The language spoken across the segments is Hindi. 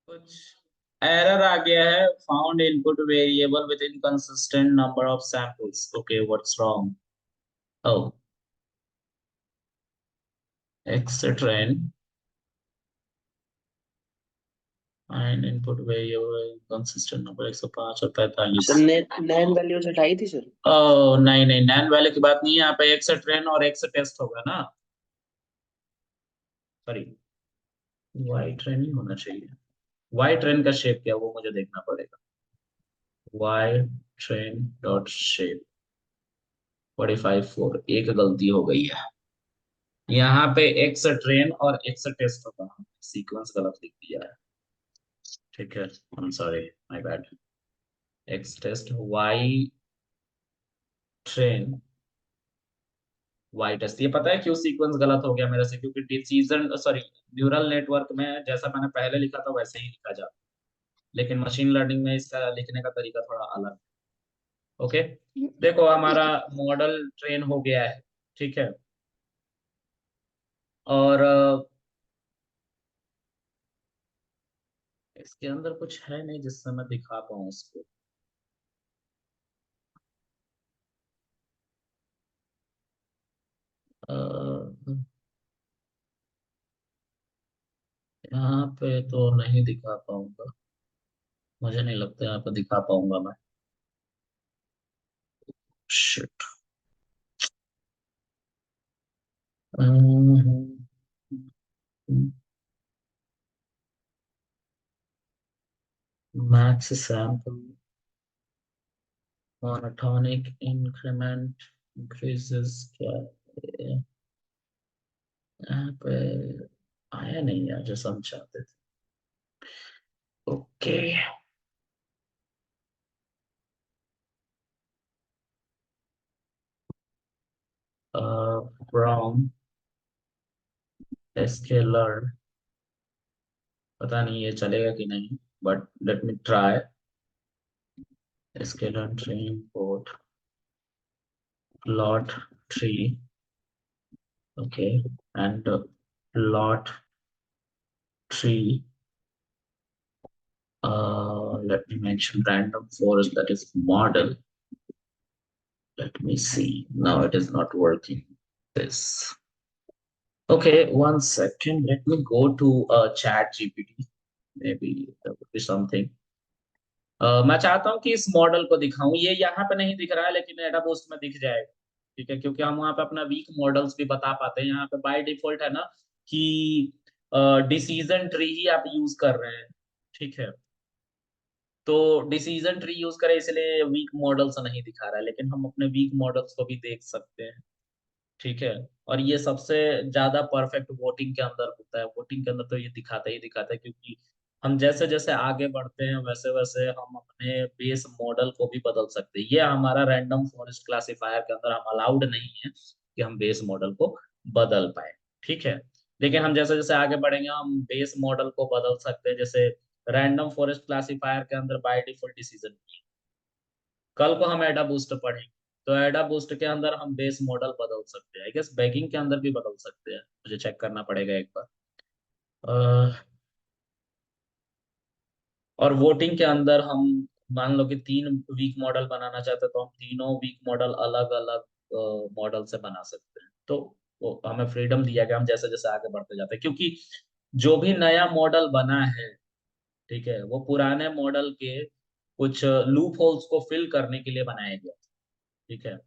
कुछ एरर आ गया है, found input variable with inconsistent number of samples. Okay, what's wrong? Oh, x train find input variable inconsistent number 105 और 45। सर ने नैन वैल्यूज हटाई थी सर। ओह नहीं नहीं, नैन वाले की बात नहीं है यहाँ पे, एक्सेट्रेन और एक्स टेस्ट होगा ना। सॉरी, वाई ट्रेन ही होना चाहिए। वाई ट्रेन का शेप क्या है, वो मुझे देखना पड़ेगा। वाई ट्रेन डॉट शेप 45 4, एक गलती हो गई है यहाँ पे। एक्स ट्रेन और एक्स टेस्ट होगा, सीक्वेंस गलत लिख दिया है। ठीक है, I am sorry, my bad. X test y train y test, ये पता है क्यों सीक्वेंस गलत हो गया मेरे से? क्योंकि डिसीजन सॉरी, न्यूरल नेटवर्क में जैसा मैंने पहले लिखा था वैसे ही लिखा जाता, लेकिन मशीन लर्निंग में इसका लिखने का तरीका थोड़ा अलग। ओके, देखो हमारा मॉडल ट्रेन हो गया है। ठीक है, और इसके अंदर कुछ है नहीं जिससे मैं दिखा पाऊँ इसको। अ, यहाँ पे तो नहीं दिखा पाऊंगा, मुझे नहीं लगता यहाँ पे दिखा पाऊंगा मैं। Shit. Max sample monotonic increment increases क्या है? यहाँ पे आया नहीं यार जैसा हम चाहते थे। ओके, फ्रॉम स्केलर, पता नहीं ये चलेगा कि नहीं, but let me try. Scalar train port plot tree. okay, and plot tree. Let me mention random forest, that is model. Let me see, now it is not working this. Okay, one second, let me go to chat gpt, maybe there would be something. मैं चाहता हूँ कि इस मॉडल को दिखाऊं, ये यहाँ पे नहीं दिख रहा है लेकिन एडाबोस्ट में दिख जाएगा। ठीक है, क्योंकि हम वहाँ पे अपना वीक मॉडल्स भी बता पाते हैं। यहाँ पे बाय डिफॉल्ट है ना कि डिसीजन ट्री ही आप यूज कर रहे हैं। ठीक है, तो डिसीजन ट्री यूज करें इसलिए वीक मॉडल्स नहीं दिखा रहा है, लेकिन हम अपने वीक मॉडल्स को भी देख सकते हैं। ठीक है, और ये सबसे ज्यादा परफेक्ट वोटिंग के अंदर होता है। वोटिंग के अंदर तो ये दिखाता है क्योंकि हम जैसे जैसे आगे बढ़ते हैं वैसे वैसे हम अपने बेस मॉडल को भी बदल सकते हैं। ये हमारा रैंडम फॉरेस्ट क्लासिफायर के अंदर हम अलाउड नहीं है कि हम बेस मॉडल को बदल पाए। ठीक है, लेकिन हम जैसे जैसे आगे बढ़ेंगे हम बेस मॉडल को बदल सकते हैं। जैसे रैंडम फॉरेस्ट क्लासिफायर के अंदर बाय डिफॉल्ट डिसीजन, कल को हम एडा बूस्ट पढ़ेंगे तो एडा बूस्ट के अंदर हम बेस मॉडल बदल सकते हैं। आई गेस बैगिंग के अंदर भी बदल सकते हैं, मुझे चेक करना पड़ेगा एक बार। अह, और वोटिंग के अंदर हम मान लो कि 3 वीक मॉडल बनाना चाहते हैं तो हम तीनों वीक मॉडल अलग अलग मॉडल से बना सकते हैं। तो वो हमें फ्रीडम दिया गया, हम जैसे जैसे आगे बढ़ते जाते हैं, क्योंकि जो भी नया मॉडल बना है, ठीक है, वो पुराने मॉडल के कुछ लूप होल्स को फिल करने के लिए बनाया गया। ठीक है,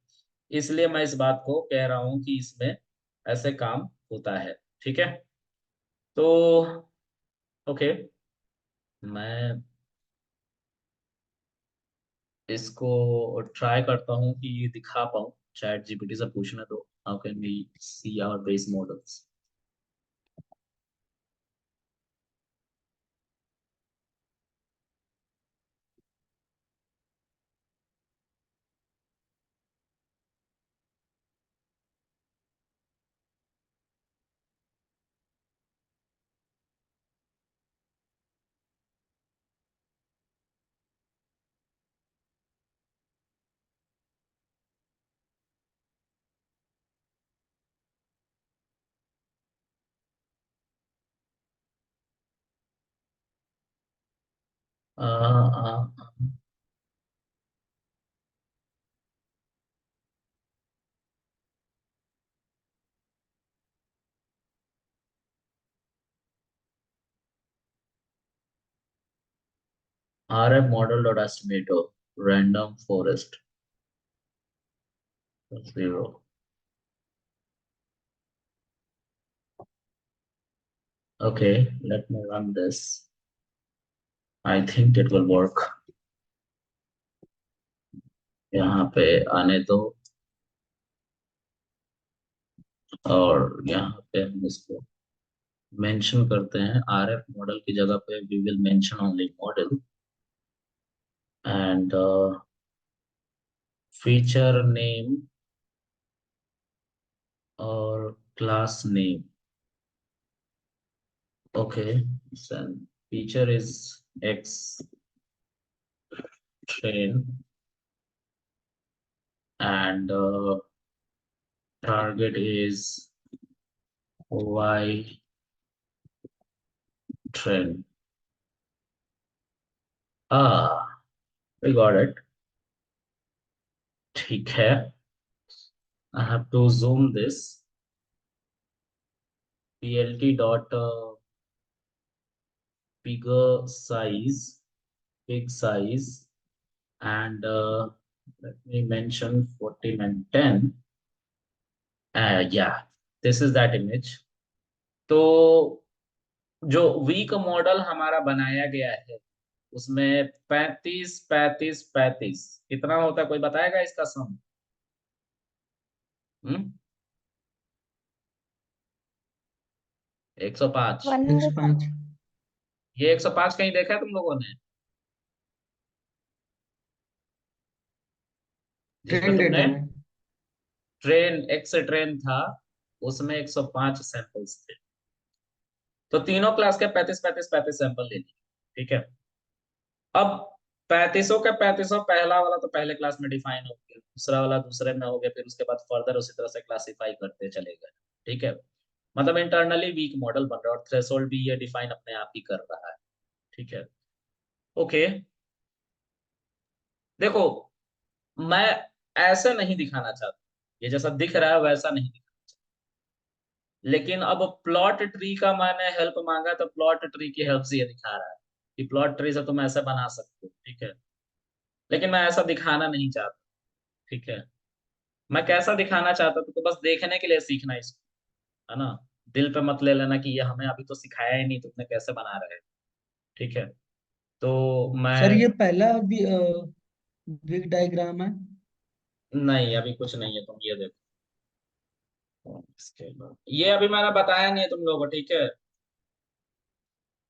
इसलिए मैं इस बात को कह रहा हूं कि इसमें ऐसे काम होता है। ठीक है, तो ओके, मैं इसको ट्राई करता हूँ कि ये दिखा पाऊँ। चैट जीपीटी से पूछने दो, how can we see our base models. RF model dot estimator random forest 0. Okay, let me run this. I think it will work. यहाँ पे आने दो और यहाँ पे हम इसको मेंशन करते हैं RF मॉडल की जगह पे we will mention only model and feature name और class name. Okay, so feature is X train and target is Y train. We got it. ठीक है. I have to zoom this. PLT dot bigger size, big size, and let me mention 14 and 10. Yeah, this is that image. तो जो वीक मॉडल हमारा बनाया गया है उसमें 35 35 35 कितना होता है, कोई बताएगा इसका सम? 105. 105। ये 105 कहीं देखा है तुम लोगों ने जिसमें ट्रेन तुमने डेटा में। ट्रेन एक्स ट्रेन था उसमें 105 सैंपल्स थे. तो तीनों क्लास के 35 35 35 सैंपल ले लिए. ठीक है. अब 3500 का 3500 पहला वाला तो पहले क्लास में डिफाइन हो गया, दूसरा वाला दूसरे में हो गया, फिर उसके बाद फर्दर उसी तरह से क्लासिफाई करते चले गए. ठीक है. मतलब इंटरनली वीक मॉडल बन रहा है और थ्रेशोल्ड भी ये डिफाइन अपने आप ही कर रहा है. ठीक है. ओके. देखो मैं ऐसे नहीं दिखाना चाहता, ये जैसा दिख रहा है वैसा नहीं दिखाना चाहता, लेकिन अब प्लॉट ट्री का मैंने हेल्प मांगा तो प्लॉट ट्री की हेल्प से ये दिखा रहा है कि प्लॉट ट्री से तुम ऐसे बना सकते हो. ठीक है. लेकिन मैं ऐसा दिखाना नहीं चाहता. ठीक है. मैं कैसा दिखाना चाहता था तो बस देखने के लिए सीखना इसको, है ना. दिल पे मत ले लेना कि ये हमें अभी तो सिखाया ही नहीं, तुमने कैसे बना रहे हैं. ठीक है. तो सर मैं ये पहला बिग डायग्राम है। नहीं, अभी कुछ नहीं है, तुम ये देखो इसके बाद ये अभी मैंने बताया नहीं है तुम लोगों को. ठीक है.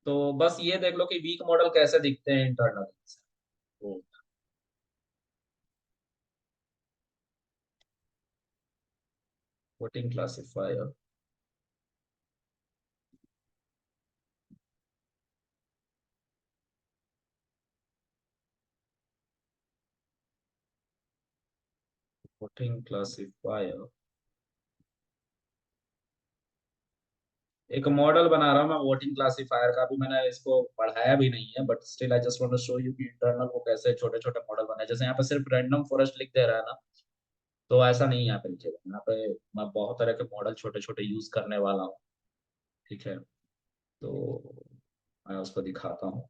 तो बस ये देख लो कि वीक मॉडल कैसे दिखते हैं internal. Voting classifier. Voting classifier एक मॉडल बना रहा हूँ मैं वोटिंग क्लासिफायर का. अभी मैंने इसको पढ़ाया भी नहीं है but still I just want to show you कि इंटरनल वो कैसे छोटे छोटे मॉडल बने. जैसे यहाँ पे सिर्फ रैंडम फॉरेस्ट लिख दे रहा है ना, तो ऐसा नहीं यहाँ पे लिखेगा. यहाँ पे मैं बहुत तरह के मॉडल छोटे छोटे यूज करने वाला हूँ. ठीक है. तो मैं उसको दिखाता हूँ.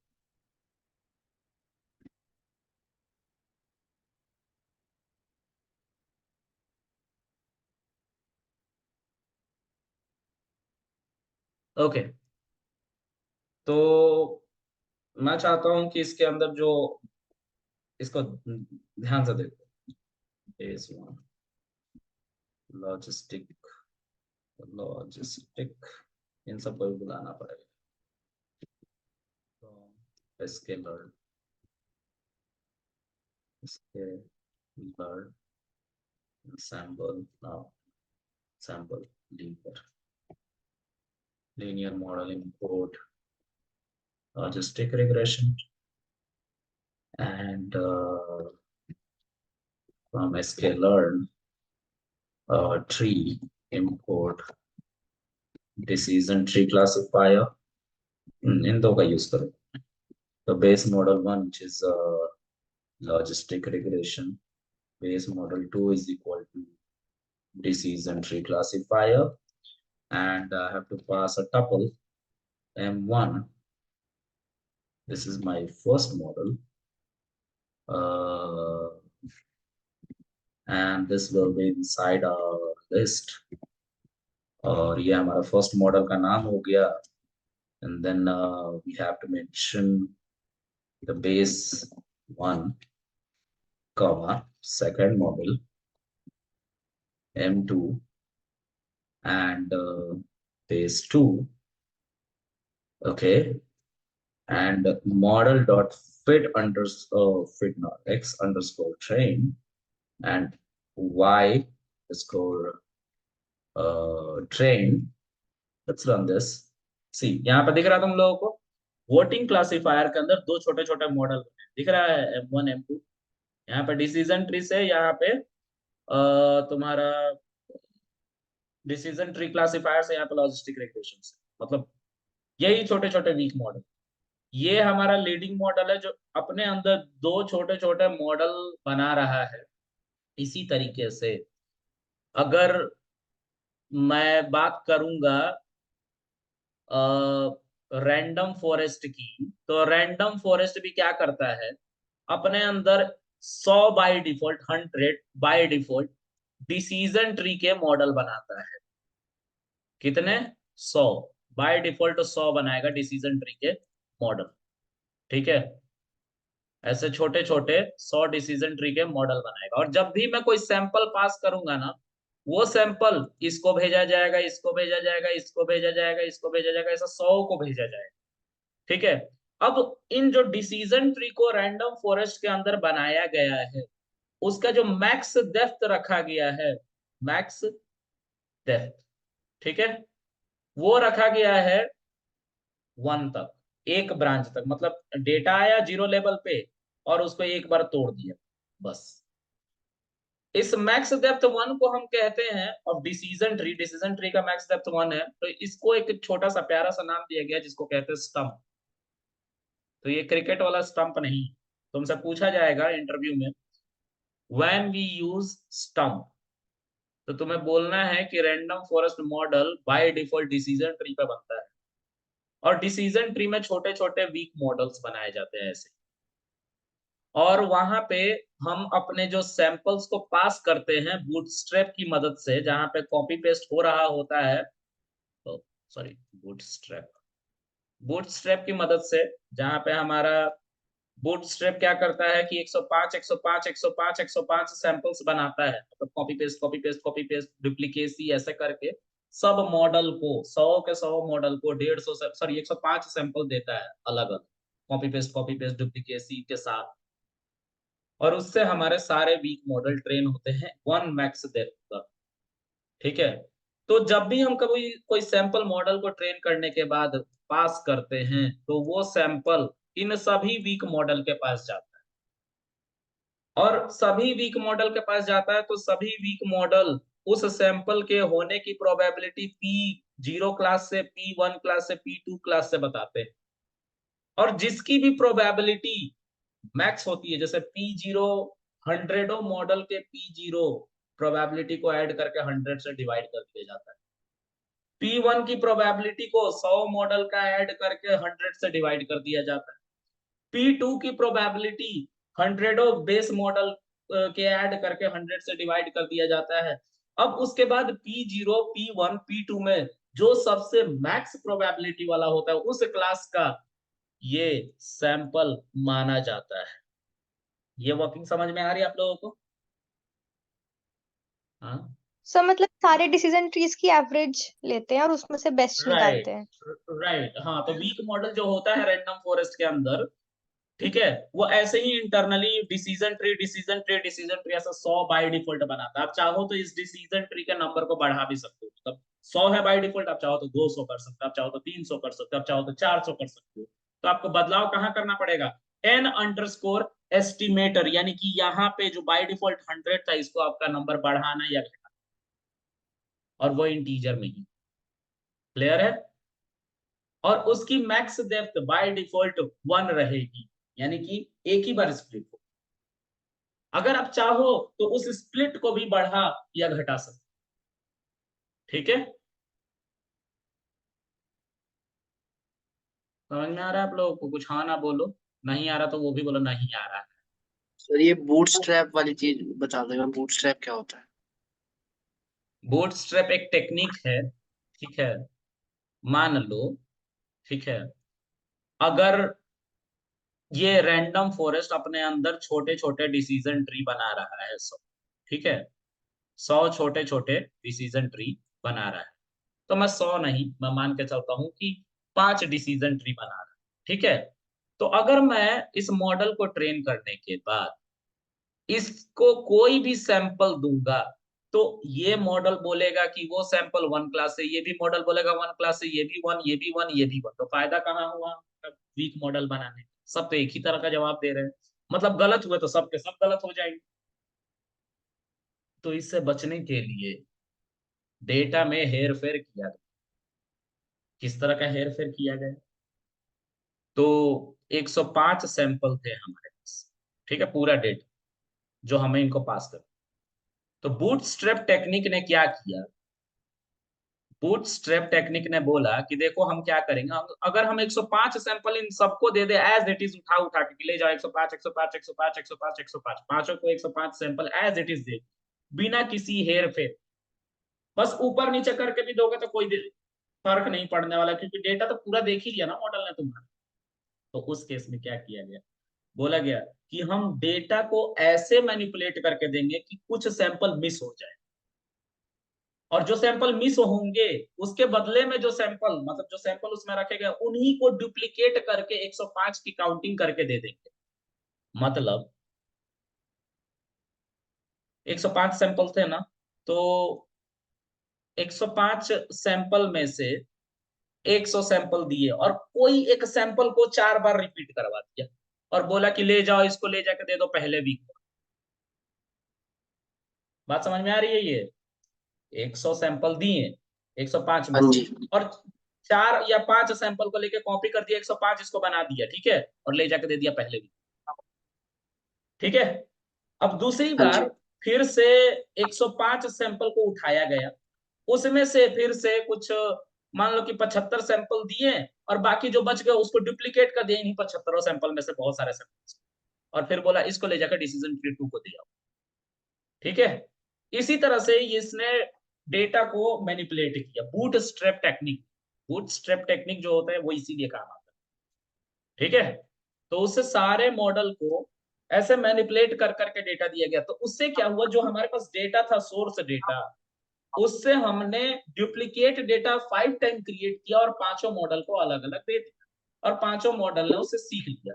ओके. तो मैं चाहता हूँ कि इसके अंदर जो इसको ध्यान से देखो. फेज वन लॉजिस्टिक, लॉजिस्टिक इन सबको भी बुलाना पड़ेगा. तो scalar, scalar sample now, sample linear model import logistic regression and from sklearn tree import decision tree classifier. इन दो का यूज करो. the base model 1, which is logistic regression. Base model 2 is equal to decision tree classifier, and I have to pass a tuple M1. This is my first model, and this will be inside our list. और ये हमारा फर्स्ट मॉडल का नाम हो गया, and then we have to mention the base 1, comma, second model M2, and base 2, okay, and model dot fit fit not x underscore train and y underscore train. Let's run this. See, यहाँ पे दिख रहा तुम लोगों को वोटिंग क्लासिफायर के अंदर दो छोटे छोटे मॉडल दिख रहा है, M1 M2. यहाँ पे डिसीजन ट्री से, यहाँ पे तुम्हारा डिसीजन ट्री क्लासिफायर से, यहाँ पे लॉजिस्टिक रिग्रेशन से, मतलब यही छोटे छोटे वीक मॉडल. ये हमारा लीडिंग मॉडल है जो अपने अंदर दो छोटे छोटे मॉडल बना रहा है. इसी तरीके से अगर मैं बात करूंगा रैंडम फॉरेस्ट की, तो रैंडम फॉरेस्ट भी क्या करता है, अपने अंदर 100 by default, 100 by default decision tree के मॉडल बनाता है. कितने? 100 बाय डिफॉल्ट 100 बनाएगा डिसीजन ट्री के मॉडल. ठीक है, ऐसे छोटे छोटे 100 डिसीजन ट्री के मॉडल बनाएगा. और जब भी मैं कोई सैंपल पास करूंगा ना, वो सैंपल इसको भेजा जाएगा, इसको भेजा जाएगा, इसको भेजा जाएगा, इसको भेजा जाएगा, ऐसा 100 को भेजा जाएगा. ठीक है, अब इन जो डिसीजन ट्री को रैंडम फॉरेस्ट के अंदर बनाया गया है, उसका जो मैक्स डेप्थ रखा गया है, मैक्स डेप्थ, ठीक है, वो रखा गया है 1 तक, एक ब्रांच तक. मतलब डेटा आया 0 लेवल पे और उसको एक बार तोड़ दिया, बस. इस मैक्स डेप्थ 1 को हम कहते हैं of decision tree. Decision tree का मैक्स डेप्थ 1 है, तो इसको एक छोटा सा प्यारा सा नाम दिया गया जिसको कहते हैं स्टंप. तो ये क्रिकेट वाला स्टंप नहीं, तुमसे पूछा जाएगा इंटरव्यू में, व्हेन वी यूज स्टंप, तो तुम्हें बोलना है कि random forest model by default decision tree पे बनता है. और डिसीजन ट्री में छोटे छोटे वीक मॉडल्स बनाए जाते हैं ऐसे. और वहां पे हम अपने जो सैंपल्स को पास करते हैं बूटस्ट्रैप की मदद से, जहां पे कॉपी पेस्ट हो रहा होता है, सॉरी, बूटस्ट्रैप, बूटस्ट्रैप की मदद से, जहां पे हमारा बूटस्ट्रैप क्या करता है कि 105 105 105 105 सैंपल्स बनाता है. मतलब copy paste copy paste copy paste duplicacy ऐसे करके सब मॉडल को, 100 के 100 मॉडल को 150, सॉरी 105 सैंपल देता है अलग अलग, कॉपी पेस्ट डुप्लीकेसी के साथ. और उससे हमारे सारे वीक मॉडल ट्रेन होते हैं 1 मैक्स डेप्थ पर. ठीक है, तो जब भी हम कभी कोई सैंपल मॉडल को ट्रेन करने के बाद पास करते हैं, तो वो सैंपल इन सभी वीक मॉडल के पास जाता है. और सभी वीक मॉडल के पास जाता है, तो सभी वीक मॉडल उस सैंपल के होने की प्रोबेबिलिटी P0 क्लास से, P1 क्लास से, P2 क्लास से बताते हैं. और जिसकी भी प्रोबेबिलिटी मैक्स होती है, जैसे P0 100 मॉडल के P0 प्रोबेबिलिटी को ऐड करके 100 से डिवाइड कर दिया जाता है. P1 की प्रोबेबिलिटी को 100 मॉडल का ऐड करके 100 से डिवाइड कर दिया जाता है. P2 की प्रोबेबिलिटी 100 बेस मॉडल के ऐड करके 100 से डिवाइड कर दिया जाता है. अब उसके बाद P0 P1 P2 में जो सबसे मैक्स प्रोबेबिलिटी वाला होता है, उस क्लास का ये सैंपल माना जाता है. ये वर्किंग समझ में आ रही है आप लोगों को? हाँ, सो मतलब सारे डिसीजन ट्रीज की एवरेज लेते हैं और उसमें से बेस्ट निकालते हैं. राइट. हाँ, तो वीक मॉडल जो होता है रैंडम फॉरेस्ट के अंदर, ठीक है, वो ऐसे ही इंटरनली डिसीजन ट्री ऐसा 100 बाय डिफॉल्ट बनाता है. आप चाहो तो इस डिसीजन ट्री के नंबर को बढ़ा भी सकते हो. मतलब 100 है बाय डिफॉल्ट, आप चाहो तो 200 कर सकते हो, आप चाहो तो 300 कर सकते हो, आप चाहो तो 400 कर सकते हो. तो आपको बदलाव कहाँ करना पड़ेगा? n अंडरस्कोर एस्टिमेटर, यानी कि यहाँ पे जो बाय डिफॉल्ट 100 था, इसको आपका नंबर बढ़ाना या घटाना, और वो इंटीजर में ही. क्लियर है? और उसकी मैक्स डेप्थ बाय डिफॉल्ट 1 रहेगी, यानी कि एक ही बार स्प्लिट हो। अगर आप चाहो तो उस स्प्लिट को भी बढ़ा या घटा सकते, ठीक है। समझ में आ रहा है आप लोगों को? कुछ हाँ ना बोलो, नहीं आ रहा तो वो भी बोलो नहीं आ रहा है। सर ये बूटस्ट्रैप वाली चीज बता देगा, बूटस्ट्रैप क्या होता है? बूटस्ट्रैप एक टेक्निक है, ठीक है। मान लो, ठीक है, अगर ये रैंडम फॉरेस्ट अपने अंदर छोटे छोटे डिसीजन ट्री बना रहा है, सब ठीक है, 100 छोटे छोटे डिसीजन ट्री बना रहा है, तो मैं 100 नहीं, मैं मान के चलता हूं कि 5 डिसीजन ट्री बना रहा है, ठीक है। तो अगर मैं इस मॉडल को ट्रेन करने के बाद इसको कोई भी सैंपल दूंगा, तो ये मॉडल बोलेगा कि वो सैंपल 1 क्लास से, ये भी मॉडल बोलेगा 1 क्लास से, ये भी 1, ये भी 1, ये भी 1। तो फायदा कहाँ हुआ वीक मॉडल बनाने? सब तो एक ही तरह का जवाब दे रहे हैं, मतलब गलत हुए तो सब के सब गलत हो जाएंगे। तो इससे बचने के लिए डेटा में हेर फेर किया गया। किस तरह का हेर फेर किया गया? तो 105 सैंपल थे हमारे पास, ठीक है, पूरा डेटा जो हमें इनको पास कर। तो बूटस्ट्रैप टेक्निक ने क्या किया? बूटस्ट्रैप टेक्निक ने बोला कि देखो हम क्या करेंगे, अगर हम 105 सैंपल इन सबको दे दे एज इट इज, उठा उठा के ले जाओ 105 105 105 105 105, पांचों को 105 सैंपल एज इट इज दे, बिना किसी हेर फेर, बस ऊपर नीचे करके भी दोगे तो कोई फर्क नहीं पड़ने वाला, क्योंकि डेटा तो पूरा देख ही लिया ना मॉडल ने तुम्हारा। तो उस केस में क्या किया गया? बोला गया कि हम डेटा को ऐसे मैनिपुलेट करके देंगे कि कुछ सैंपल मिस हो जाए, और जो सैंपल मिस होंगे उसके बदले में जो सैंपल, मतलब जो सैंपल उसमें रखे गए उन्हीं को डुप्लीकेट करके 105 की काउंटिंग करके दे देंगे। मतलब 105 सैंपल थे ना, तो 105 सैंपल में से 100 सैंपल दिए और कोई एक सैंपल को 4 बार रिपीट करवा दिया और बोला कि ले जाओ इसको, ले जाके दे दो पहले वीक को। बात समझ में आ रही है? ये 100 सैंपल दिए 105 में हाँ से, जी। और 4 या 5 सैंपल को लेके कॉपी कर दिया, 105 इसको बना दिया, ठीक है, और ले जाके दे दिया पहले वीक, ठीक है। अब दूसरी हाँ बार जी। फिर से 105 सैंपल को उठाया गया, उसमें से फिर से कुछ मान लो कि 75 सैंपल दिए, और बाकी जो बच गए उसको डुप्लीकेट कर दिया इन्हीं 75 सैंपल में से बहुत सारे सैंपल, और फिर बोला इसको ले जाकर डिसीजन ट्री 2 को दिया, ठीक है। इसी तरह से इसने डेटा को मैनिपुलेट किया, boot strap technique. Boot strap technique जो होता है वो इसीलिए काम आता है, ठीक है। तो उससे सारे मॉडल को ऐसे मैनिपुलेट कर करके डेटा दिया गया, तो उससे क्या हुआ, जो हमारे पास डेटा था सोर्स डेटा, उससे हमने डुप्लीकेट डेटा 5 टाइम क्रिएट किया और पांचों मॉडल को अलग अलग दे दिया, और पांचों मॉडल ने उससे सीख लिया।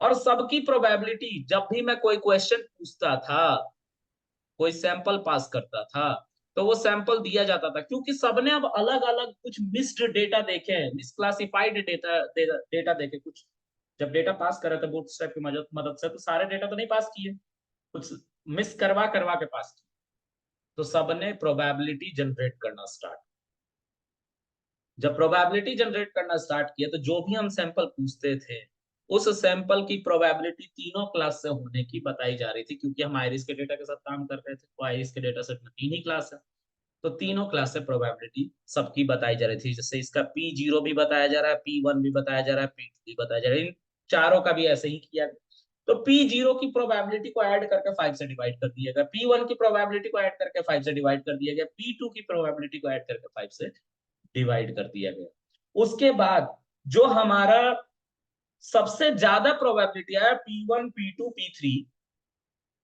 और सबकी प्रोबेबिलिटी, जब भी मैं कोई क्वेश्चन पूछता था, कोई सैंपल पास करता था, तो वो सैंपल दिया जाता था, क्योंकि सबने अब अलग अलग कुछ मिस्ड डेटा देखे हैं, मिसक्लासिफाइड डेटा डेटा देखे कुछ। जब डेटा पास कर रहे थे बूटस्ट्रैप की मदद से, तो सारे डेटा तो नहीं पास किए, कुछ मिस करवा करवा के पास किए। तो सबने प्रोबेबिलिटी जनरेट करना स्टार्ट। जब प्रोबेबिलिटी जनरेट करना स्टार्ट किया, तो जो भी हम सैंपल पूछते थे उस सैंपल की प्रोबेबिलिटी तीनों क्लास से होने की बताई जा रही थी, क्योंकि हम आयरिस के डेटा के साथ काम कर रहे थे, तो आयरिस के डेटा सेट में 3 ही क्लास है, तो तीनों क्लास से प्रोबेबिलिटी सबकी बताई जा रही थी। जैसे इसका P0 भी बताया जा रहा है, P1 भी बताया जा रहा है, P2 भी बताया जा रहा है, इन चारों का भी ऐसे ही किया गया। तो P0 की प्रोबेबिलिटी को ऐड करके 5 से डिवाइड कर दिया गया, P1 की प्रोबेबिलिटी को ऐड करके 5 से डिवाइड कर दिया गया, P2 की प्रोबेबिलिटी को ऐड करके 5 से डिवाइड कर दिया गया। उसके बाद जो हमारा सबसे ज्यादा प्रोबेबिलिटी आया P1 P2 P3,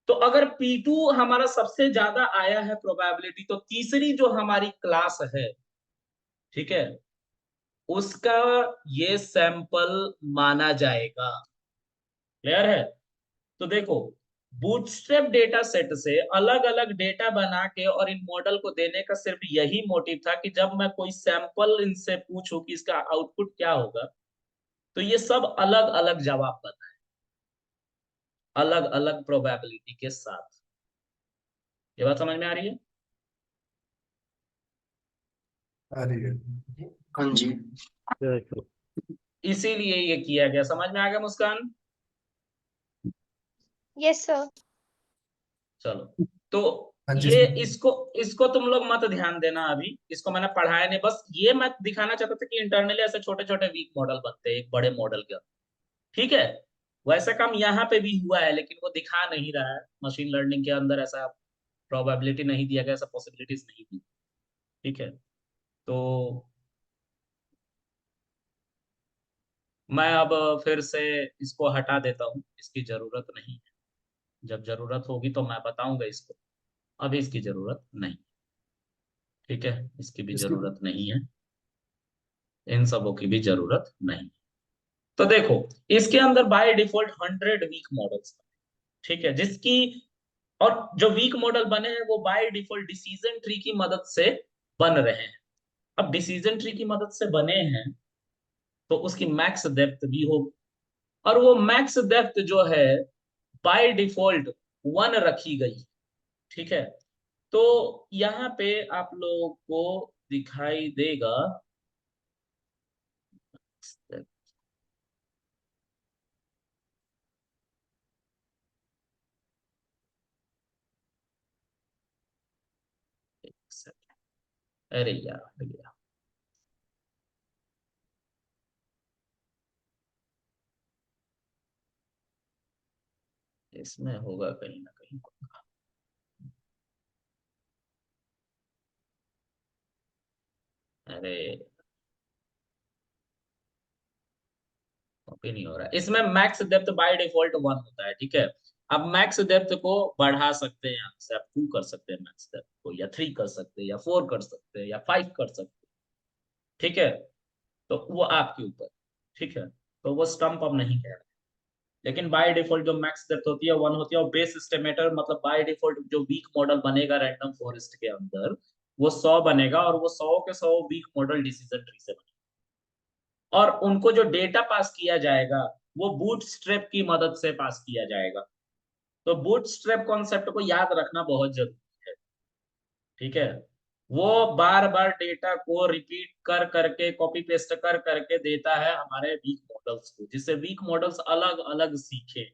तो अगर P2 हमारा सबसे ज्यादा आया है प्रोबेबिलिटी, तो तीसरी जो हमारी क्लास है, ठीक है, उसका ये सैंपल माना जाएगा। क्लियर है? तो देखो, बूटस्ट्रैप डेटा सेट से अलग अलग डेटा बना के और इन मॉडल को देने का सिर्फ यही मोटिव था कि जब मैं कोई सैंपल इनसे पूछूं कि इसका आउटपुट क्या होगा, तो ये सब अलग अलग जवाब बताए, अलग अलग प्रोबेबिलिटी के साथ। ये बात समझ में आ रही है? आ रही है। हाँ जी। देखो इसीलिए ये किया गया। समझ में आ गया मुस्कान? Yes sir. चलो, तो हाँ जी ये इसको इसको तुम लोग मत ध्यान देना, अभी इसको मैंने पढ़ाया नहीं, बस ये मैं दिखाना चाहता था कि इंटरनली ऐसे छोटे छोटे वीक मॉडल बनते हैं एक बड़े मॉडल के। ठीक है, वैसा काम यहाँ पे भी हुआ है, लेकिन वो दिखा नहीं रहा है। मशीन लर्निंग के अंदर ऐसा प्रोबेबिलिटी नहीं दिया गया, ऐसा पॉसिबिलिटीज नहीं दी। ठीक है, तो मैं अब फिर से इसको हटा देता हूँ, इसकी जरूरत नहीं है। जब जरूरत होगी तो मैं बताऊंगा इसको, अभी इसकी जरूरत नहीं। ठीक है, इसकी भी इसकी जरूरत नहीं है, इन सबों की भी जरूरत नहीं। तो देखो, इसके अंदर बाय डिफॉल्ट 100 वीक मॉडल्स, ठीक है, जिसकी और जो वीक मॉडल बने हैं वो बाय डिफॉल्ट डिसीजन ट्री की मदद से बन रहे हैं। अब डिसीजन ट्री की मदद से बने हैं तो उसकी मैक्स डेप्थ भी हो, और वो मैक्स डेप्थ जो है बाय डिफॉल्ट 1 रखी गई। ठीक है, तो यहाँ पे आप लोगों को दिखाई देगा, अरे यार हट गया। इसमें होगा कहीं ना कहीं, अरे कॉपी नहीं हो रहा। इसमें मैक्स डेप्थ बाय डिफॉल्ट 1 होता है। ठीक है, अब मैक्स डेप्थ को बढ़ा सकते हैं, यहाँ से आप 2 कर सकते हैं मैक्स डेप्थ को, या 3 कर सकते हैं, या 4 कर सकते हैं, या 5 कर सकते हैं। ठीक है, तो वो आपके ऊपर। ठीक है, तो वो स्टम्प अब नहीं कह रहा है, लेकिन बाय डिफॉल्ट जो मैक्स डेप्थ होती है 1 होती है, और बेस एस्टिमेटर मतलब बाय डिफॉल्ट जो वीक मॉडल बनेगा रैंडम फॉरेस्ट के अंदर वो 100 बनेगा, और वो 100 के 100 वीक मॉडल डिसीजन ट्री से बनेगा। और उनको जो डेटा पास किया जाएगा वो बूटस्ट्रैप की मदद से पास किया जाएगा। तो बूटस्ट्रैप कॉन्सेप्ट को याद रखना बहुत जरूरी है। ठीक है, वो बार बार डेटा को रिपीट कर करके कॉपी पेस्ट कर करके देता है हमारे वीक मॉडल्स को, जिससे वीक मॉडल्स अलग अलग सीखे।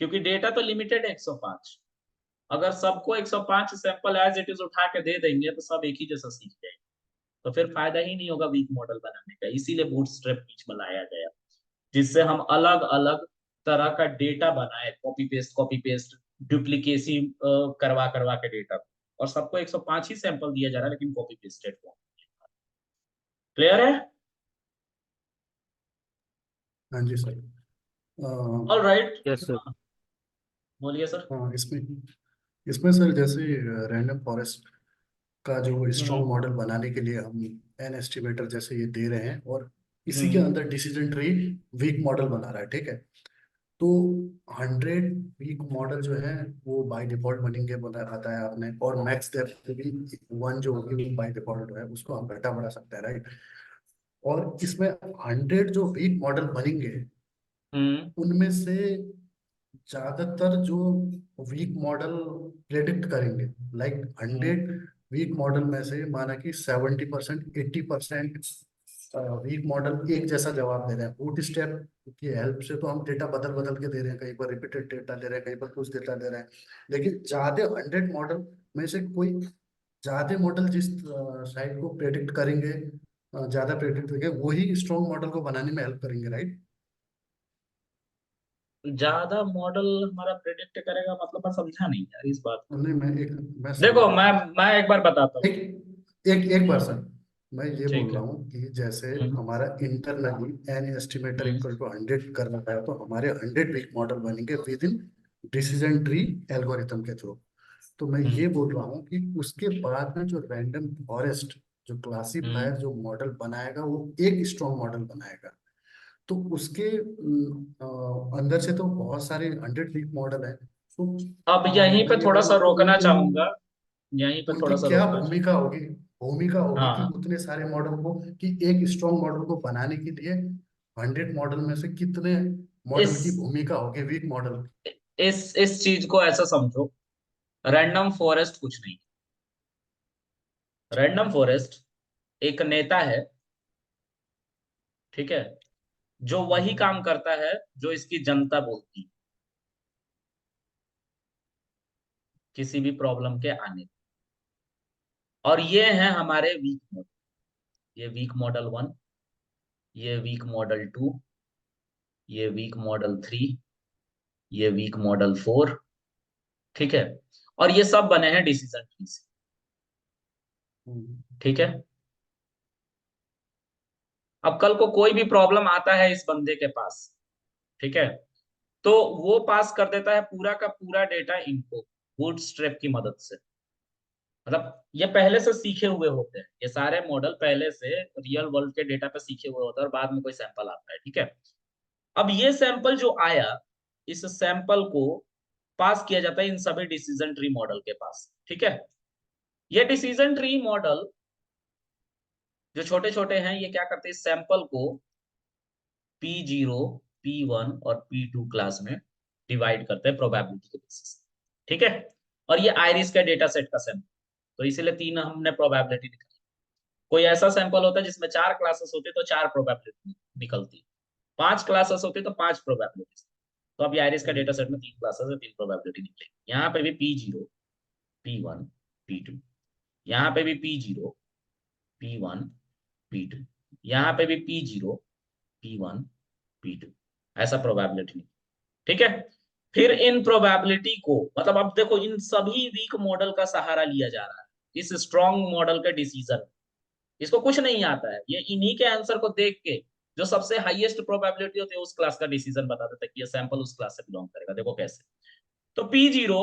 क्योंकि डेटा तो लिमिटेड है 105, अगर सबको 105 सैंपल एज इट इज उठा के दे देंगे तो सब एक ही जैसा सीख जाएंगे, तो फिर फायदा ही नहीं होगा वीक मॉडल बनाने का। इसीलिए बूटस्ट्रैप बीच में लाया गया, जिससे हम अलग अलग तरह का डेटा बनाए, कॉपी पेस्ट डुप्लीकेसी करवा करवा के डेटा, और सबको 105 ही सैंपल दिया जा रहा है लेकिन कॉपी पेस्टेड फॉर्म। क्लियर है? हाँ जी sir. All right, yes sir. बोलिए सर। हाँ, इसमें इसमें सर जैसे रैंडम फॉरेस्ट का जो स्ट्रॉन्ग हम्म मॉडल बनाने के लिए हम एन एस्टिमेटर जैसे ये दे रहे हैं, और इसी के हम्म अंदर डिसीजन ट्री वीक मॉडल बना रहा है। ठीक है, तो 100 वीक मॉडल जो है वो बाय डिफॉल्ट बनेंगे, बताया आपने, और मैक्स डेप्थ भी 1 जो होगी वो बाय डिफॉल्ट है, उसको हम घटा बढ़ा सकते हैं, राइट। और इसमें 100 जो वीक मॉडल बनेंगे हम्म उनमें से ज्यादातर जो वीक मॉडल प्रेडिक्ट करेंगे, लाइक हम्म 100 वीक मॉडल में से माना कि 70% 80% वीक मॉडल एक जैसा जवाब दे रहे हैं। बूट स्टेप की हेल्प से तो हम डेटा बदल बदल के दे रहे हैं, कहीं पर रिपीटेड डेटा ले रहे हैं, कहीं पर कुछ डेटा ले रहे हैं, लेकिन ज्यादा 100 मॉडल में से कोई ज्यादा मॉडल जिस साइड को प्रेडिक्ट करेंगे, ज्यादा प्रेडिक्ट करेंगे, वही स्ट्रॉन्ग मॉडल को बनाने में हेल्प करेंगे, राइट। ज्यादा मॉडल हमारा प्रेडिक्ट करेगा मतलब मैं समझा नहीं यार इस बात को। नहीं, मैं देखो, समझा। मैं एक बार बताता हूँ। एक एक बार सर, मैं ये ठीक बोल है। रहा हूँ कि जैसे हम्म हमारा internally n estimator hmm equal to 100 करना है, तो हमारे 100 वीक मॉडल बनेंगे within decision tree algorithm के थ्रू। तो मैं हम्म ये बोल रहा हूँ कि उसके बाद में जो रैंडम फॉरेस्ट जो क्लासीफायर हम्म जो मॉडल बनाएगा वो एक स्ट्रॉन्ग मॉडल बनाएगा। तो उसके अंदर से तो बहुत सारे 100 वीक मॉडल है। तो अब यहीं मैं पे ये थोड़ा सा बोलूँगा कि रोकना उन चाहूंगा, यहीं पे उनकी थोड़ा सा क्या रोकना चाहूंगा। भूमिका होगी कि हाँ, उतने सारे मॉडल को, कि एक स्ट्रॉन्ग मॉडल को बनाने के लिए 100 मॉडल में से कितने इस मॉडल की भूमिका होगी, वीक मॉडल। इस चीज को ऐसा समझो, रैंडम फॉरेस्ट कुछ नहीं। रैंडम फॉरेस्ट एक नेता है, ठीक है, जो वही काम करता है जो इसकी जनता बोलती है किसी भी प्रॉब्लम के आने। और ये है हमारे वीक मॉडल। ये वीक मॉडल 1, ये वीक मॉडल 2, ये वीक मॉडल 3, ये वीक मॉडल 4। ठीक है, और ये सब बने हैं डिसीजन ट्री से। ठीक है, अब कल को कोई भी प्रॉब्लम आता है इस बंदे के पास, ठीक है, तो वो पास कर देता है पूरा का पूरा डेटा इनको बूटस्ट्रैप की मदद से। मतलब ये पहले से सीखे हुए होते हैं, ये सारे मॉडल पहले से रियल वर्ल्ड के डेटा पे सीखे हुए होते हैं, और बाद में कोई सैंपल आता है। ठीक है, अब ये सैंपल जो आया, इस सैंपल को पास किया जाता है इन सभी डिसीजन ट्री मॉडल के पास। ठीक है, ये डिसीजन ट्री मॉडल जो छोटे छोटे हैं, ये क्या करते हैं, इस सैंपल को P0, P1 और P2 क्लास में डिवाइड करते हैं प्रोबेबिलिटी के बेसिस। ठीक है, और ये आयरिस का डेटा सेट का सैंपल, तो इसीलिए 3 हमने प्रोबेबिलिटी निकाली। कोई ऐसा सैंपल होता है जिसमें 4 क्लासेस होते तो 4 प्रोबेबिलिटी निकलती, 5 क्लासेस होती तो 5 प्रोबेबिलिटी। तो अब आयरिस का डेटा सेट में 3 क्लासेस है, 3 प्रोबेबिलिटी निकलेगी। यहाँ पे भी P0, P1, P2, यहाँ पे भी P0, P1, P2, यहाँ पे भी P0, P1, P2, ऐसा प्रोबेबिलिटी निकली। ठीक है, फिर इन प्रोबेबिलिटी को, मतलब अब देखो इन सभी वीक मॉडल का सहारा लिया जा रहा है इस स्ट्रॉन्ग मॉडल के डिसीजन। इसको कुछ नहीं आता है, ये इन्हीं के आंसर को देख के जो सबसे हाईएस्ट प्रोबेबिलिटी होती है उस क्लास का डिसीजन बता देता है कि ये सैंपल उस क्लास से बिलोंग करेगा। देखो कैसे, तो P0,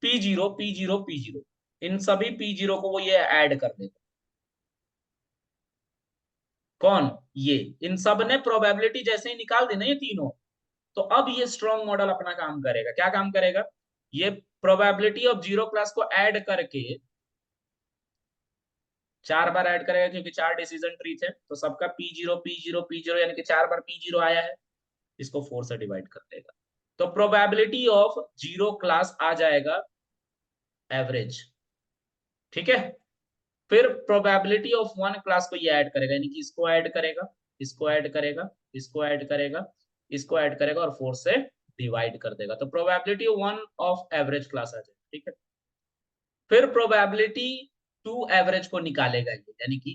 P0, P0, P0, इन सभी P0 को वो ये ऐड कर देगा। कौन, ये इन सब ने प्रोबेबिलिटी जैसे ही निकाल दी ना ये तीनों, तो अब ये स्ट्रॉन्ग मॉडल अपना काम करेगा। क्या काम करेगा, ये प्रोबेबिलिटी ऑफ 0 क्लास को ऐड करके 4 बार ऐड करेगा, क्योंकि 4 डिसीजन ट्री थे, तो सबका P0, P0, P0 यानी कि 4 बार P0 आया है, इसको 4 से डिवाइड कर देगा। तो प्रोबेबिलिटी ऑफ 0 क्लास आ जाएगा एवरेज। ठीक है, फिर प्रोबेबिलिटी ऑफ 1 क्लास को ये ऐड करेगा, यानी कि इसको ऐड करेगा, इसको ऐड करेगा, इसको ऐड करेगा, इसको ऐड करेगा, और 4 से डिवाइड कर देगा। तो प्रोबेबिलिटी 1 ऑफ एवरेज क्लास आ जाएगा। ठीक है, फिर प्रोबेबिलिटी 2 एवरेज को निकालेगा ये, यानी कि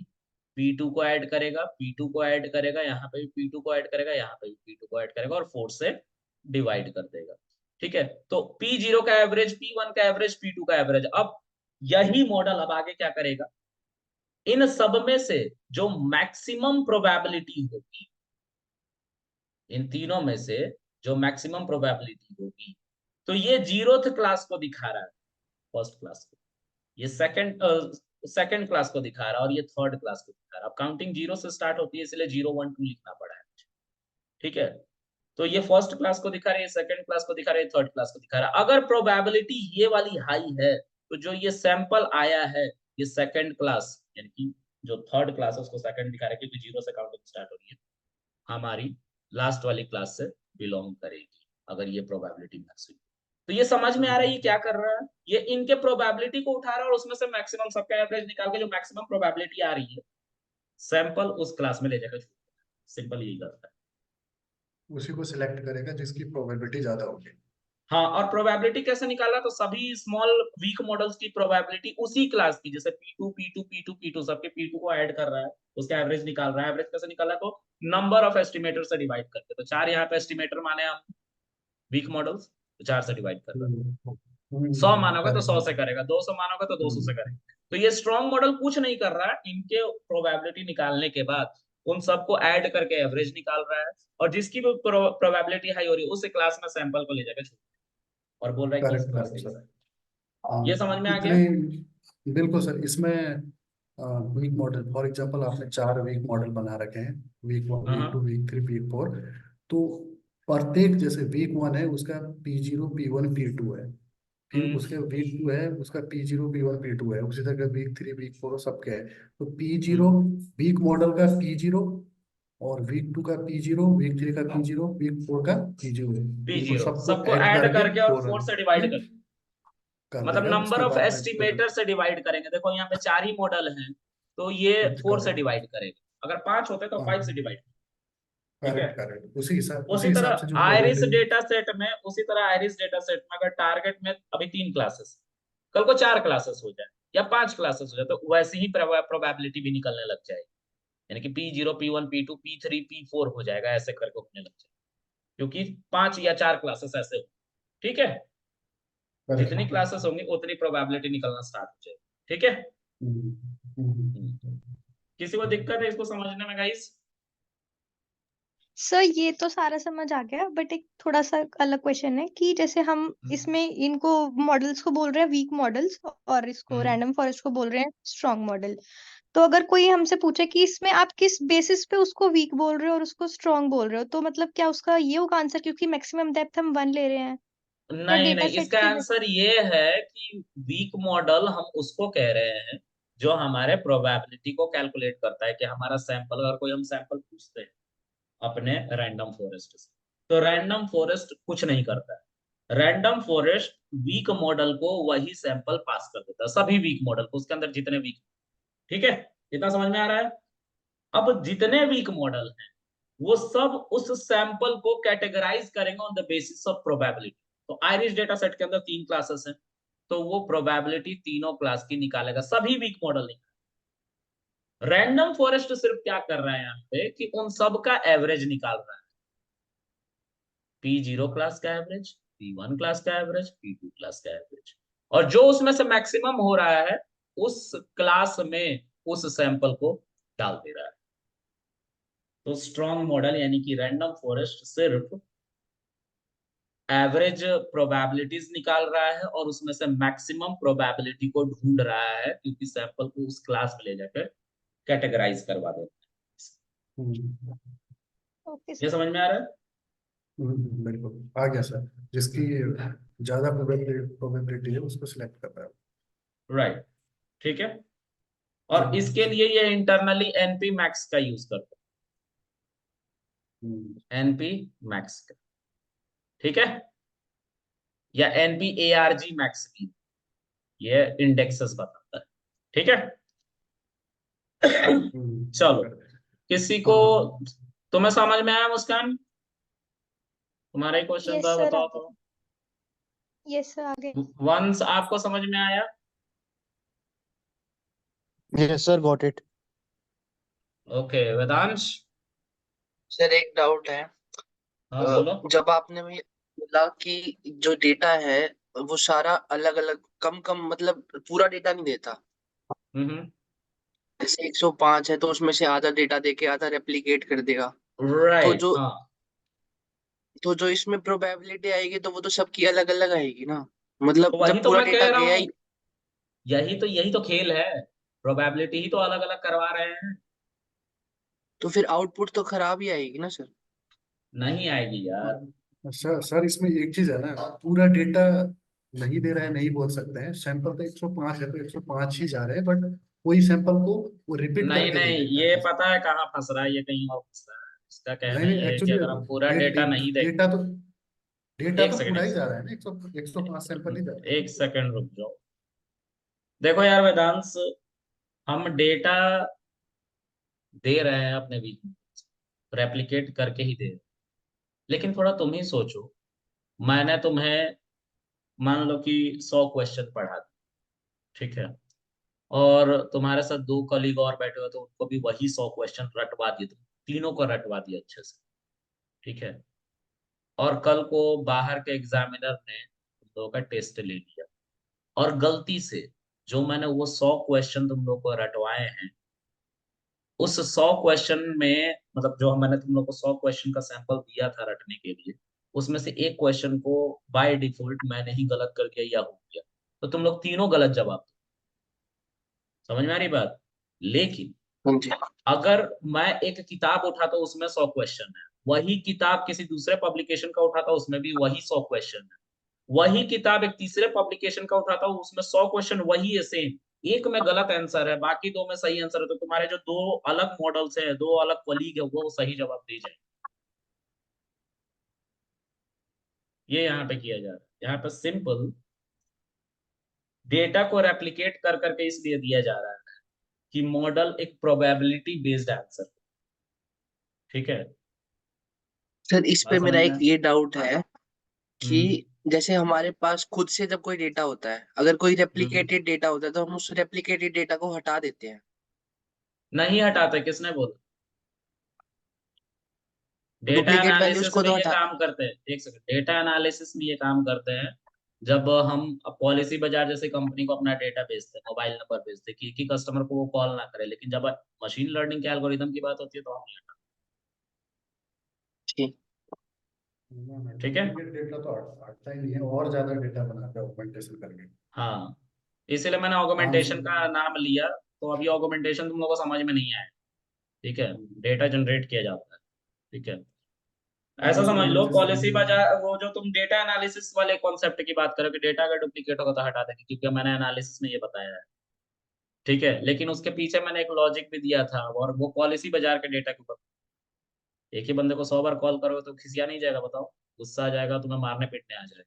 P2 को ऐड करेगा, P2 को ऐड करेगा, यहाँ पे भी P2 को ऐड करेगा, यहाँ पे भी P2 को ऐड करेगा, और 4 से डिवाइड कर देगा। ठीक है, तो P0 का एवरेज, P1 का एवरेज, P2 का एवरेज। अब यही मॉडल अब आगे क्या करेगा, इन सब में से जो मैक्सिमम प्रोबेबिलिटी होगी, इन तीनों में से जो मैक्सिमम प्रोबेबिलिटी होगी, तो ये 0th क्लास को दिखा रहा है, फर्स्ट क्लास को, ये सेकंड क्लास को दिखा रहा है, और ये थर्ड क्लास को दिखा रहा है। अब काउंटिंग 0 से स्टार्ट होती है, इसलिए 0, 1, 2 लिखना पड़ा है। ठीक है, तो ये फर्स्ट क्लास को दिखा रहा है, सेकंड क्लास को दिखा रहा है, थर्ड क्लास को दिखा रहा है। अगर प्रोबेबिलिटी ये वाली हाई है, तो जो ये सैंपल आया है, ये सेकंड क्लास, यानी कि जो थर्ड क्लास है उसको सेकंड दिखा रहा है, क्योंकि 0 से काउंटिंग स्टार्ट हो रही है, हमारी लास्ट वाली क्लास से बिलोंग करेगी, अगर ये प्रोबेबिलिटी मैक्स हुई। तो ये समझ में आ रहा है ये क्या कर रहा है, ये इनके प्रोबेबिलिटी को उठा रहा है, और उसमें से मैक्सिमम सबका एवरेज निकाल के जो मैक्सिमम प्रोबेबिलिटी आ रही है, सैंपल उस क्लास में ले जाकर, सिंपल यही करता है। उसी को सिलेक्ट करेगा जिसकी प्रोबेबिलिटी ज्यादा होगी। हाँ, और प्रोबेबिलिटी कैसे निकाला, तो सभी स्मॉल वीक मॉडल्स की प्रोबेबिलिटी उसी क्लास की, जैसे P2, P2, P2, P2, सबके P2 को ऐड कर रहा है, उसका एवरेज निकाल रहा है। एवरेज कैसे निकाला, तो नंबर ऑफ एस्टिमेटर से डिवाइड करके, तो 4 यहाँ पे एस्टिमेटर माने हम वीक मॉडल्स, तो 4 से डिवाइड कर रहा है। 100 मानोगे तो 100 से करेगा, 200 मानोगे तो 200 से करेगा। तो ये स्ट्रॉन्ग मॉडल कुछ नहीं कर रहा है, इनके प्रोबेबिलिटी निकालने के बाद उन सबको ऐड करके एवरेज निकाल रहा है, और जिसकी भी प्रोबेबिलिटी हाई हो रही है उस क्लास में सैंपल को ले जाकर छोड़, और बोल रहा है कि इस करेक्ट क्लास करेक्ट के सर। हिसाब। ये समझ में आ गया। इतने बिल्कुल सर। इसमें वीक मॉडल, फॉर एग्जांपल आपने 4 वीक मॉडल बना रखे हैं, वीक 1, हाँ वीक 2, वीक 3, वीक 4। तो प्रत्येक, जैसे वीक 1 है उसका P0, P1, P2 है, फिर उसके वीक 2 है उसका P0, P1, P2 है, उसी तरह वीक 3, वीक 4 सबके है। तो P0 वीक मॉडल का P0, और वीक 2 का P0, वीक 3 का P0, वीक 4 का P0 है। इनको P0 सबको सबको ऐड ऐड करके करके और 4 से डिवाइड कर, कर मतलब देगा। नंबर उसके ऑफ बाद एस्टिमेटर से डिवाइड करेंगे। देखो यहाँ पे 4 ही मॉडल हैं, तो ये 4 से करेक्ट। डिवाइड करेगा। अगर 5 होते तो 5 से डिवाइड। ठीक है। करेक्ट करेक्ट उसी हिसाब उसी से जो तरह आयरिस प्रोबेबिलिटी। डेटा सेट में, उसी तरह आयरिस डेटा सेट में अगर टारगेट में अभी 3 क्लासेस, कल को 4 क्लासेस हो जाए या 5 क्लासेस हो जाए, तो वैसी ही प्रोबेबिलिटी भी निकलने लग जाएगी। यानी कि P0 P1 P2 P3 P4 हो जाएगा, ऐसे करके होने लग जाएगा, क्योंकि 5 या 4 क्लासेस ऐसे हो। ठीक है, जितनी क्लासेस होंगी उतनी प्रोबेबिलिटी निकलना स्टार्ट हो जाएगी। ठीक है, किसी को दिक्कत है इसको समझने में गाइस? सर ये तो सारा समझ आ गया, बट एक थोड़ा सा अलग क्वेश्चन है कि जैसे हम इसमें इनको मॉडल्स को बोल रहे हैं वीक मॉडल्स, और इसको रैंडम फॉरेस्ट को बोल रहे हैं स्ट्रॉन्ग मॉडल। तो अगर कोई हमसे पूछे कि इसमें आप किस बेसिस पे उसको वीक बोल रहे हो और उसको स्ट्रॉन्ग बोल रहे हो, तो मतलब क्या उसका ये होगा आंसर, क्योंकि मैक्सिमम डेप्थ हम 1 ले रहे हैं, या नहीं डेटा नहीं, सेट्स इसका के आंसर ये है कि वीक मॉडल हम उसको कह रहे हैं जो हमारे प्रोबेबिलिटी को कैलकुलेट करता है कि हमारा सैंपल, अगर कोई हम सैंपल पूछते हैं अपने रैंडम फॉरेस्ट से, तो रैंडम फॉरेस्ट कुछ नहीं करता है। रैंडम फॉरेस्ट वीक मॉडल को वही सैंपल पास कर देता है, सभी वीक मॉडल को, उसके अंदर जितने वीक। ठीक है, इतना समझ में आ रहा है? अब जितने वीक मॉडल हैं वो सब उस सैंपल को कैटेगराइज करेंगे on the basis of probability. तो आयरिश डेटा सेट के अंदर 3 क्लासेस हैं, तो वो प्रोबेबिलिटी तीनों क्लास की निकालेगा, सभी वीक मॉडल निकालेगा। रैंडम फॉरेस्ट सिर्फ क्या कर रहा है यहाँ पे कि उन सब का एवरेज निकाल रहा है। P0 क्लास का एवरेज, P1 क्लास का एवरेज, P2 क्लास का एवरेज, और जो उसमें से मैक्सिमम हो रहा है उस क्लास में उस सैंपल को डाल दे रहा है। तो स्ट्रॉन्ग मॉडल यानी कि रैंडम फॉरेस्ट सिर्फ एवरेज प्रोबेबिलिटीज निकाल रहा है और उसमें से मैक्सिमम प्रोबेबिलिटी को ढूंढ रहा है, क्योंकि सैंपल को उस क्लास में ले जाकर कैटेगराइज करवा देता है। ओके ये सर। समझ में आ रहा है? बिल्कुल आ गया सर। जिसकी ज्यादा प्रोबेबिलिटी है उसको सिलेक्ट कर रहा है। राइट, ठीक है। और इसके लिए ये इंटरनली एनपी मैक्स का यूज करता है, एनपी मैक्स का। ठीक है, या एनपी एआरजी मैक्स भी, ये इंडेक्सेस बताता है। ठीक है। चलो, किसी को, तुम्हें समझ में आया मुस्कान? तुम्हारा ही क्वेश्चन यस था, सर, बताओ आगे। तो। यस सर, आगे। वंस आपको समझ में आया? Yes, sir, got it. Okay, Vedansh. Sir एक डाउट है। हाँ बोलो। जब आपने भी बोला कि जो डेटा है वो सारा अलग अलग कम कम मतलब पूरा डेटा नहीं देता। हम्म, जैसे 105 है तो उसमें से आधा डेटा देके आधा रेप्लिकेट कर देगा। तो राइट, जो हाँ। तो जो इसमें प्रोबेबिलिटी आएगी तो वो तो सबकी अलग अलग आएगी ना। तो मतलब वही जब तो पूरा मैं डेटा कह रहा गया हूँ, ही। यही तो खेल है। प्रोबेबिलिटी ही तो अलग अलग करवा रहे हैं। तो फिर आउटपुट तो खराब ही आएगी ना सर। नहीं आएगी यार। सर सर इसमें एक चीज है ना, पूरा डेटा नहीं दे रहा है नहीं बोल सकते हैं। सैंपल तो 105 है तो 105 ही जा रहे हैं, बट कोई सैंपल को वो रिपीट नहीं करके दे नहीं, देता ये है। पता है कहाँ फंस रहा है, ये कहीं और फंस रहा है। इसका नहीं कहना नहीं ये है कि एक्चुअली अगर हम पूरा डेटा नहीं दें। डेटा एक तो सेकंड, पूरा एक ही जा सेकंड, रहा है ना, 105 सैंपल ही जा रहा एक सेकंड रुक जाओ। देखो यार वेदांश, हम डेटा दे रहे हैं अपने बीच में, रेप्लिकेट करके ही दे रहे हैं। लेकिन थोड़ा तुम ही सोचो, मैंने तुम्हें मान लो कि 100 क्वेश्चन पढ़ा दिए, ठीक है, और तुम्हारे साथ 2 कलीग और बैठे हुए तो उनको भी वही 100 क्वेश्चन रटवा दिए, तुम तीनों को रटवा दिए अच्छे से। ठीक है, और कल को बाहर के एग्जामिनर ने तुम लोगों का टेस्ट ले लिया, और गलती से जो मैंने वो 100 क्वेश्चन तुम लोग को रटवाए हैं, उस 100 क्वेश्चन में, मतलब जो मैंने तुम लोग को 100 क्वेश्चन का सैंपल दिया था रटने के लिए, उसमें से एक क्वेश्चन को बाय डिफॉल्ट मैंने ही गलत कर दिया या हो गया, तो तुम लोग तीनों गलत जवाब दो। समझ में आ रही बात? लेकिन हाँ जी। अगर मैं एक किताब उठाता हूँ उसमें 100 क्वेश्चन है, वही किताब किसी दूसरे पब्लिकेशन का उठाता हूँ उसमें भी वही 100 क्वेश्चन है, वही किताब एक तीसरे पब्लिकेशन का उठाता हूँ उसमें 100 क्वेश्चन वही है सेम, एक में गलत आंसर है बाकी 2 में सही आंसर है, तो तुम्हारे जो 2 अलग मॉडल्स है, 2 अलग कलीग है, वो सही जवाब दे जाए। ये यहाँ पे किया जा रहा है। यहाँ पे सिंपल डेटा को रेप्लिकेट कर करके इसलिए दिया जा रहा है कि मॉडल एक प्रोबेबिलिटी बेस्ड आंसर, ठीक है, सर इस पे बात मेरा समझ एक में? ये डाउट है कि जैसे हमारे पास खुद से जब कोई डेटा होता है, अगर कोई रेप्लिकेटेड डेटा होता है तो हम उस रेप्लिकेटेड डेटा को हटा देते हैं। नहीं हटाते, किसने बोला? डेटा डुप्लीकेट वैल्यूज एनालिसिस को में तो ये हटा। काम करते हैं, एक सेकंड, डेटा एनालिसिस में ये काम करते हैं जब हम पॉलिसी बाजार जैसे कंपनी को अपना डेटा बेचते हैं, मोबाइल नंबर बेचते हैं कि कस्टमर को वो कॉल ना करे, लेकिन जब मशीन लर्निंग के एल्गोरिदम की बात होती है तो हम नहीं हटाते। ठीक। ठीक है। डुप्लीकेट डेटा तो हटता ही नहीं है, और ज्यादा डेटा बनाते हैं ऑगमेंटेशन करके। हाँ, इसलिए मैंने 500 ऑगमेंटेशन का नाम लिया। तो अभी ऑगमेंटेशन तुम लोगों को समझ में नहीं आया, ठीक है? डेटा जनरेट किया जाता है, ठीक है? ऐसा 500 समझ लो, images पॉलिसी के बाजार, वो जो तुम डेटा एनालिसिस वाले कॉन्सेप्ट की बात करो कि डेटा अगर डुप्लीकेट होगा तो हटा देंगे, क्योंकि मैंने एनालिसिस में ये बताया है, ठीक है? लेकिन उसके पीछे मैंने एक लॉजिक भी दिया था, और वो पॉलिसी बाजार के डेटा के ऊपर। एक ही बंदे को 100 बार कॉल करोगे तो खिसिया नहीं जाएगा? बताओ, गुस्सा आ जाएगा, तुम्हें मारने पीटने आ जाएगा,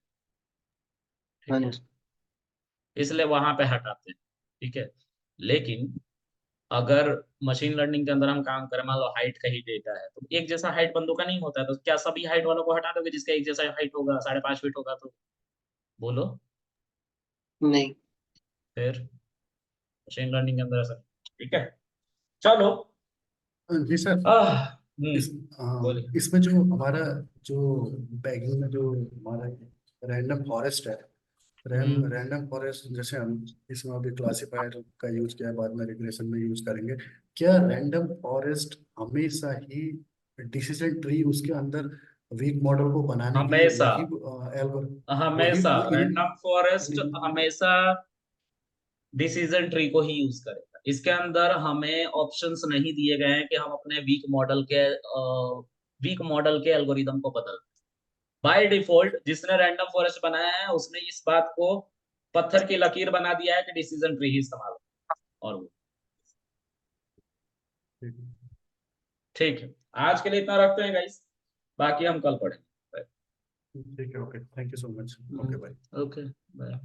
हाँ ठीक है? जी। इसलिए वहां पे हटाते हैं, ठीक है? लेकिन अगर मशीन लर्निंग के अंदर हम काम करें, मान लो हाइट का ही डेटा है, तो एक जैसा हाइट बंदों का नहीं होता है, तो क्या सभी हाइट वालों को हटा दोगे जिसका एक जैसा हाइट होगा, 5.5 फीट होगा? तो बोलो। नहीं। फिर मशीन लर्निंग के अंदर ऐसा नहीं, ठीक है? चलो। जी सर, इस बोलिए। इसमें जो हमारा जो बैगिंग में जो हमारा रैंडम फॉरेस्ट है, रैंडम फॉरेस्ट जैसे हम इसमें अभी क्लासिफायर का यूज किया है, बाद में रिग्रेशन में यूज करेंगे। क्या रैंडम फॉरेस्ट हमेशा ही डिसीजन ट्री उसके अंदर वीक मॉडल को बनाने के लिए हमेशा, वही वही हमेशा रैंडम फॉरेस्ट हमेशा डिसीजन ट्री को ही यूज करेगा। इसके अंदर हमें ऑप्शंस नहीं दिए गए हैं कि हम अपने वीक मॉडल के एल्गोरिदम को बदल। बाय डिफॉल्ट जिसने रैंडम फॉरेस्ट बनाया है उसने इस बात को पत्थर की लकीर बना दिया है कि डिसीजन ट्री ही इस्तेमाल हो। और वो ठीक है, आज के लिए इतना रखते हैं गाइस, बाकी हम कल पढ़ेंगे। ठीक है। Okay, thank you so much. Okay bye. Okay, bye.